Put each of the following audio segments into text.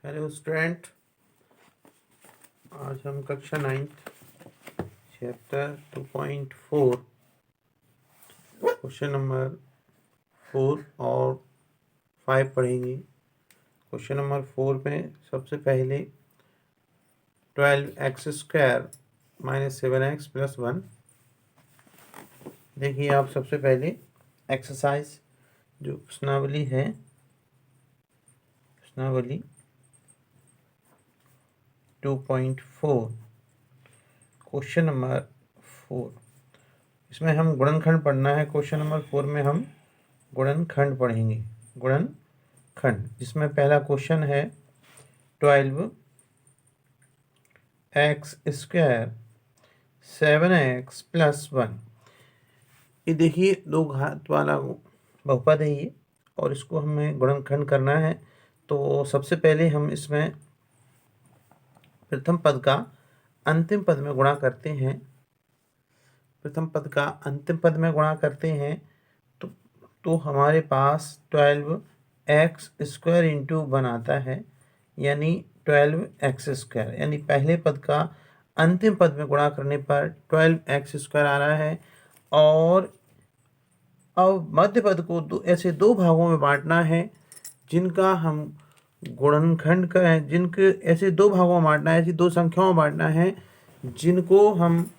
Hello student, आज हम कक्षा 9th चैप्टर 2.4 क्वेश्चन नंबर 4 और 5 पढ़ेंगे। क्वेश्चन नंबर 4 में सबसे पहले 12x² - 7x + 1। देखिए, आप सबसे पहले एक्सरसाइज जो प्रश्नावली है, प्रश्नावली 2.4 क्वेश्चन नंबर 4, इसमें हम गुणनखंड पढ़ना है। क्वेश्चन नंबर 4 में हम गुणनखंड पढ़ेंगे। गुणनखंड, जिसमें पहला क्वेश्चन है 12x² 7x + 1। ये देखिए, दो घात वाला बहुपद है ये, और इसको हमें गुणनखंड करना है। तो सबसे पहले हम इसमें प्रथम पद का अंतिम पद में गुणा करते हैं। प्रथम पद का अंतिम पद में गुणा करते हैं तो हमारे पास 12x² इंटू 1 आता है, यानी 12x²। यानी पहले पद का अंतिम पद में गुणा करने पर 12x² आ रहा है। और अब मध्य पद को ऐसे दो भागों में बांटना है जिनका हम गुणनखंड करें। जिनके ऐसे दो भागों में बांटना है, ऐसी दो संख्याओं में बांटना है जिनको हम,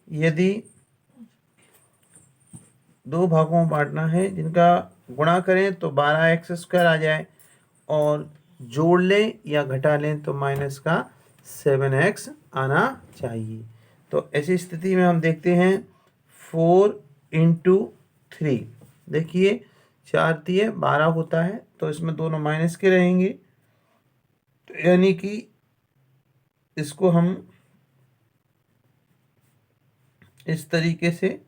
यदि दो भागों में बांटना है जिनका गुणा करें तो 12x² आ जाए, और जोड़ लें या घटा लें तो माइनस का 7x आना चाहिए। तो ऐसी स्थिति में हम देखते हैं 4 × 3। देखिए, 4 × 12 होता है, तो इसमें दोनों माइनस के रहेंगे। तो यानी कि इसको हम इस तरीके से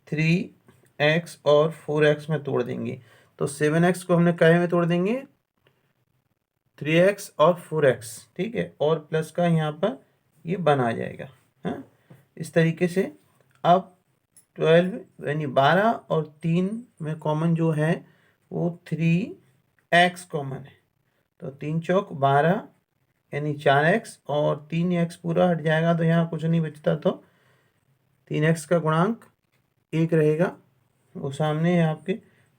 3x और 4x में तोड़ देंगे। तो 7x को हमने काय में तोड़ देंगे, 3x और 4x, ठीक है, और प्लस का यहाँ पर ये बना जाएगा। हाँ, इस तरीके से अब 12 यानी 12 और 3 में कॉमन जो है वो 3x कॉमन है। तो 3 चौक 12 यानी 4x, और 3x पूरा हट जाएगा तो यहाँ कुछ नहीं बचता, तो 3x का गुणांक 1 रहेगा, वो सामने है आपके।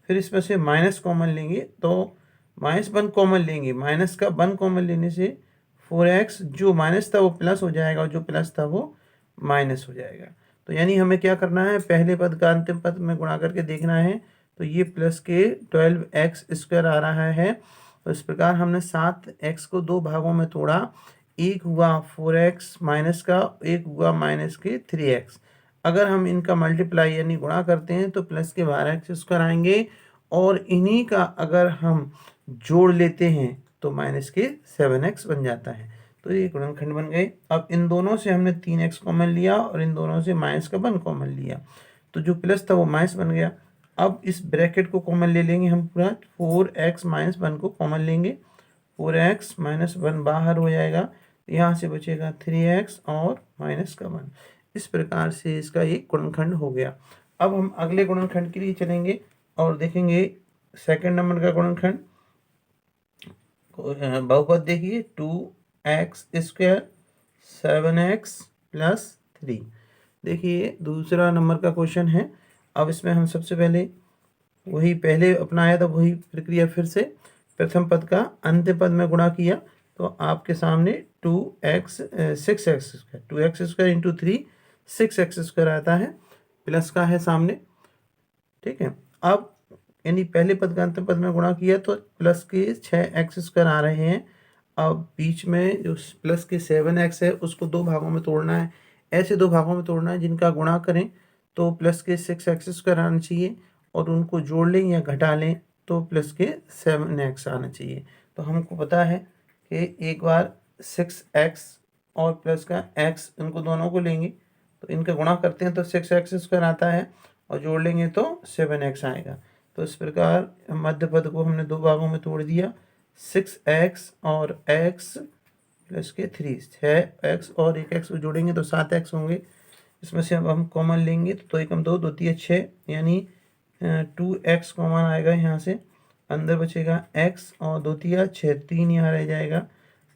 फिर इसमें से माइनस कॉमन लेंगे तो -1 कॉमन लेंगे। माइनस का 1 कॉमन लेने से 4x जो माइनस था वो प्लस हो जाएगा, और जो प्लस था वो माइनस हो जाएगा। तो यानी हमें क्या करना है, पहले पद का अंतिम पद में गुणा करके देखना है। तो ये प्लस के 12x² आ रहा है। तो इस प्रकार हमने 7x को दो भागों में तोड़ा। एक हुआ 4x माइनस का, एक हुआ माइनस के 3x। अगर हम इनका मल्टीप्लाई यानी गुणा करते हैं तो प्लस के 12x² आएंगे, और इन्हीं का अगर हम जोड़ लेते हैं तो माइनस के 7x बन जाता है। तो ये गुणनखंड बन गए। अब इन दोनों से हमने 3x कॉमन लिया और इन दोनों से माइनस का 1 कॉमन लिया, तो जो प्लस था वो माइनस बन गया। अब इस ब्रैकेट को कॉमन ले लेंगे हम पूरा, 4x - 1 को कॉमन लेंगे। 4x - 1 बाहर हो जाएगा, यहाँ से बचेगा 3x और माइनस का 1। इस प्रकार से इसका एक गुणनखंड हो गया। अब हम अगले गुणनखंड के लिए चलेंगे और देखेंगे सेकंड नंबर का गुणनखंड। बहुपद देखिए 2x² 7x + 3। देखिए, दूसरा नंबर का क्वेश्चन है। अब इसमें हम सबसे पहले वही पहले अपनाया था वही प्रक्रिया, फिर से प्रथम पद का अंतिम पद में गुणा किया। तो आपके सामने 6x² 2x² इंटू 3 6x² आता है, प्लस का है सामने, ठीक है। अब यानी पहले पद का अंतिम पद में गुणा किया तो प्लस के 6x² आ रहे हैं। अब बीच में जो प्लस के 7x है उसको दो भागों में तोड़ना है। ऐसे दो भागों में तोड़ना है जिनका गुणा करें तो प्लस के 6x² आना चाहिए, और उनको जोड़ लें या घटा लें तो प्लस के 7x आना चाहिए। तो हमको पता है कि एक बार 6x और प्लस का x, इनको दोनों को लेंगे तो इनका गुणा करते हैं तो 6x² आता है, और जोड़ लेंगे तो 7x आएगा। तो इस प्रकार मध्य पद को हमने दो भागों में तोड़ दिया, 6x और x प्लस के 3, 6x और 1x को जोड़ेंगे तो 7x होंगे। इसमें से अब हम कॉमन लेंगे तो 2 × 2 = 2 × 3 = 6, यानी 2x कॉमन आएगा यहाँ से। अंदर बचेगा x और 2 तिया 6, 3 यहाँ रह जाएगा।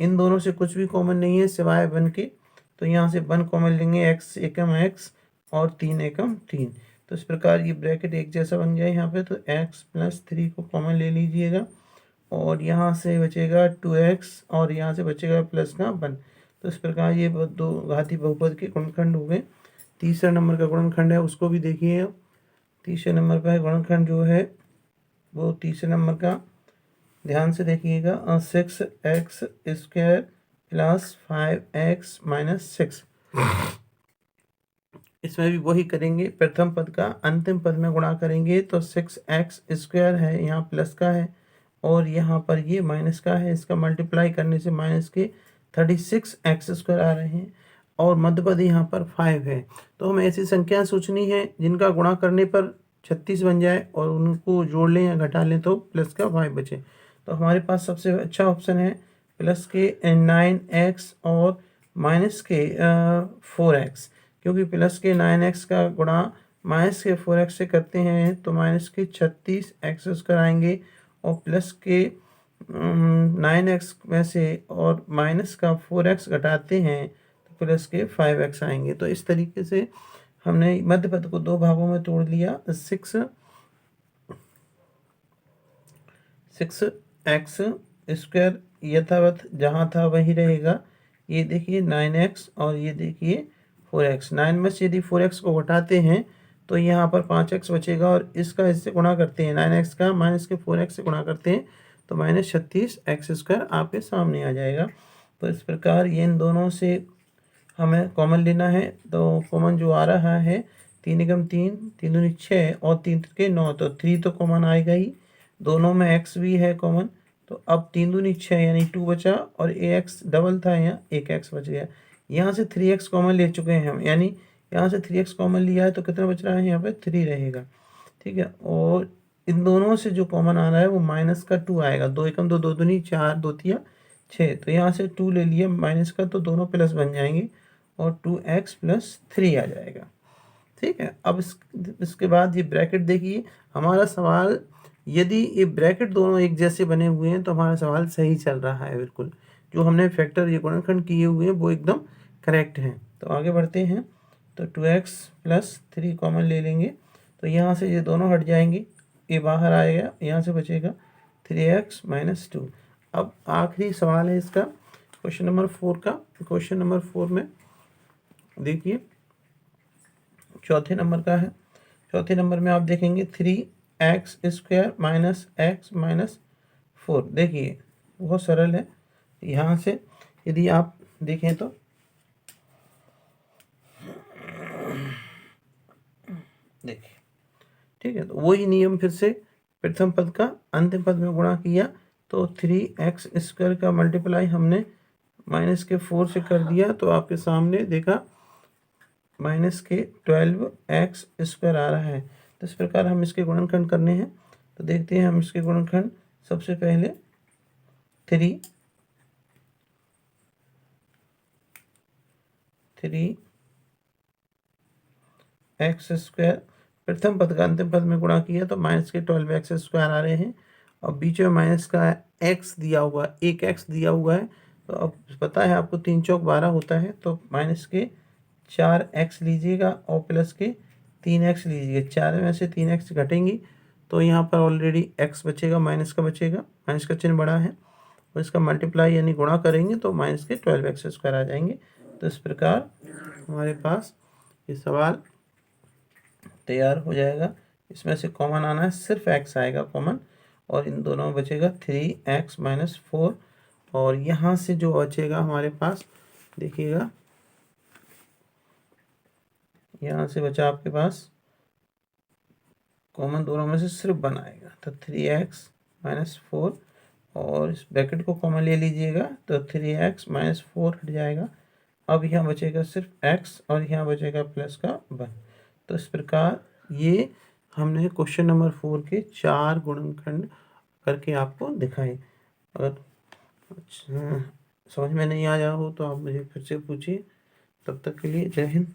इन दोनों से कुछ भी कॉमन नहीं है सिवाय 1 के, तो यहाँ से 1 कॉमन लेंगे, x एकम x और 3 एकम 3। तो इस प्रकार ये ब्रैकेट एक जैसा बन गया यहाँ पे। तो x + 3 को कॉमन ले लीजिएगा और यहाँ से बचेगा 2x और यहाँ से बचेगा प्लस का 1। तो इस प्रकार ये दो घातीय बहुपद के गुणनखंड हो गए। तीसरा नंबर का गुणनखंड है उसको भी देखिए। तीसरे नंबर पर गुणनखंड जो है वो तीसरे नंबर का ध्यान से देखिएगा, 6x² + 5x - 6। इसमें भी वही करेंगे, प्रथम पद का अंतिम पद में गुणा करेंगे तो 6x² है, यहाँ प्लस का है और यहाँ पर ये माइनस का है। इसका मल्टीप्लाई करने से माइनस के 36x² आ रहे हैं और मध्य पद यहाँ पर 5 है। तो हमें ऐसी संख्या सोचनी है जिनका गुणा करने पर 36 बन जाए और उनको जोड़ लें या घटा लें तो प्लस का 5 बचे। तो हमारे पास सबसे अच्छा ऑप्शन है प्लस के 9x और माइनस के 4x, क्योंकि प्लस के 9x का गुणा माइनस के 4x से करते हैं तो माइनस के 36x² आएंगे और प्लस के 9x में से और माइनस का 4x घटाते हैं तो प्लस के 5x आएंगे। तो इस तरीके से हमने मध्य पद को दो भागों में तोड़ लिया। 6x² यथावत जहाँ था वही रहेगा। ये देखिए 9x और ये देखिए 4x। 9 में से यदि 4x को घटाते हैं तो यहाँ पर 5x बचेगा और इसका इससे गुणा करते हैं, 9x का माइनस के 4x से गुणा करते हैं तो -36x² आपके सामने आ जाएगा। तो इस प्रकार ये इन दोनों से हमें कॉमन लेना है। तो कॉमन जो आ रहा है 3 एकम 3, 3 दूनी 6 और 3 के 9, तो 3 तो कॉमन आएगा ही। दोनों में x भी है कॉमन, तो अब 3 दूनी 6 यानी 2 बचा और ax डबल था, यहाँ 1x बच गया। यहाँ से 3x कॉमन ले चुके हैं हम, यानी यहाँ से 3x कॉमन लिया है तो कितना बच रहा है यहाँ पे 3 रहेगा। ठीक है, और इन दोनों से जो कॉमन आ रहा है वो माइनस का 2 आएगा। 2 एकम 2, 2 दूनी 4, 2 तिया 6, तो यहाँ से 2 ले लिया माइनस का, तो दोनों प्लस बन जाएंगे और 2x + 3 आ जाएगा। ठीक है, अब इसके बाद ये ब्रैकेट देखिए। हमारा सवाल, यदि ये ब्रैकेट दोनों एक जैसे बने हुए हैं तो हमारा सवाल सही चल रहा है बिल्कुल। जो हमने फैक्टर ये गुणनखंड किए हुए हैं वो एकदम करेक्ट हैं। तो आगे बढ़ते हैं। तो 2x + 3 कॉमन ले लेंगे तो यहाँ से ये दोनों हट जाएंगे, ये बाहर आएगा, यहाँ से बचेगा 3x - 2। अब आखिरी सवाल है इसका, क्वेश्चन नंबर 4 का। क्वेश्चन नंबर 4 में देखिए चौथे नंबर का है। चौथे नंबर में आप देखेंगे 3x² - x - 4। देखिए बहुत सरल है। यहाँ से यदि आप देखें तो देखिए, ठीक है, तो वही नियम फिर से प्रथम पद का अंतिम पद में गुणा किया तो 3x² का मल्टीप्लाई हमने माइनस के 4 से कर दिया तो आपके सामने देखा माइनस के 12x² आ रहा है। तो इस प्रकार हम इसके गुणनखंड करने हैं। तो देखते हैं हम इसके गुणनखंड। सबसे पहले 3x² प्रथम पद का अंतिम पद में गुणा किया तो माइनस के 12x² आ रहे हैं और बीच में माइनस का x दिया हुआ, एक x दिया हुआ है। तो अब पता है आपको 3 चौक 12 होता है, तो माइनस के 4x लीजिएगा और प्लस के 3x लीजिएगा। 4 में से 3x घटेंगी तो यहाँ पर ऑलरेडी x बचेगा, माइनस का बचेगा, माइनस का चिन्ह बड़ा है और इसका मल्टीप्लाई यानी गुणा करेंगे तो माइनस के 12x² आ जाएंगे। तो इस प्रकार हमारे पास ये सवाल तैयार हो जाएगा। इसमें से कॉमन आना है, सिर्फ x आएगा कॉमन और इन दोनों में बचेगा 3x - 4 और यहाँ से जो बचेगा हमारे पास देखिएगा, यहाँ से बचा आपके पास कॉमन दोनों में से सिर्फ 1 आएगा तो 3x - 4 और इस ब्रैकेट को कॉमन ले लीजिएगा तो 3x - 4 हट जाएगा। अब यहाँ बचेगा सिर्फ x और यहाँ बचेगा प्लस का 1। तो इस प्रकार ये हमने क्वेश्चन नंबर 4 के 4 गुणनखंड करके आपको दिखाए। अगर समझ में नहीं आया हो तो आप मुझे फिर से पूछिए। तब तक के लिए जय हिंद।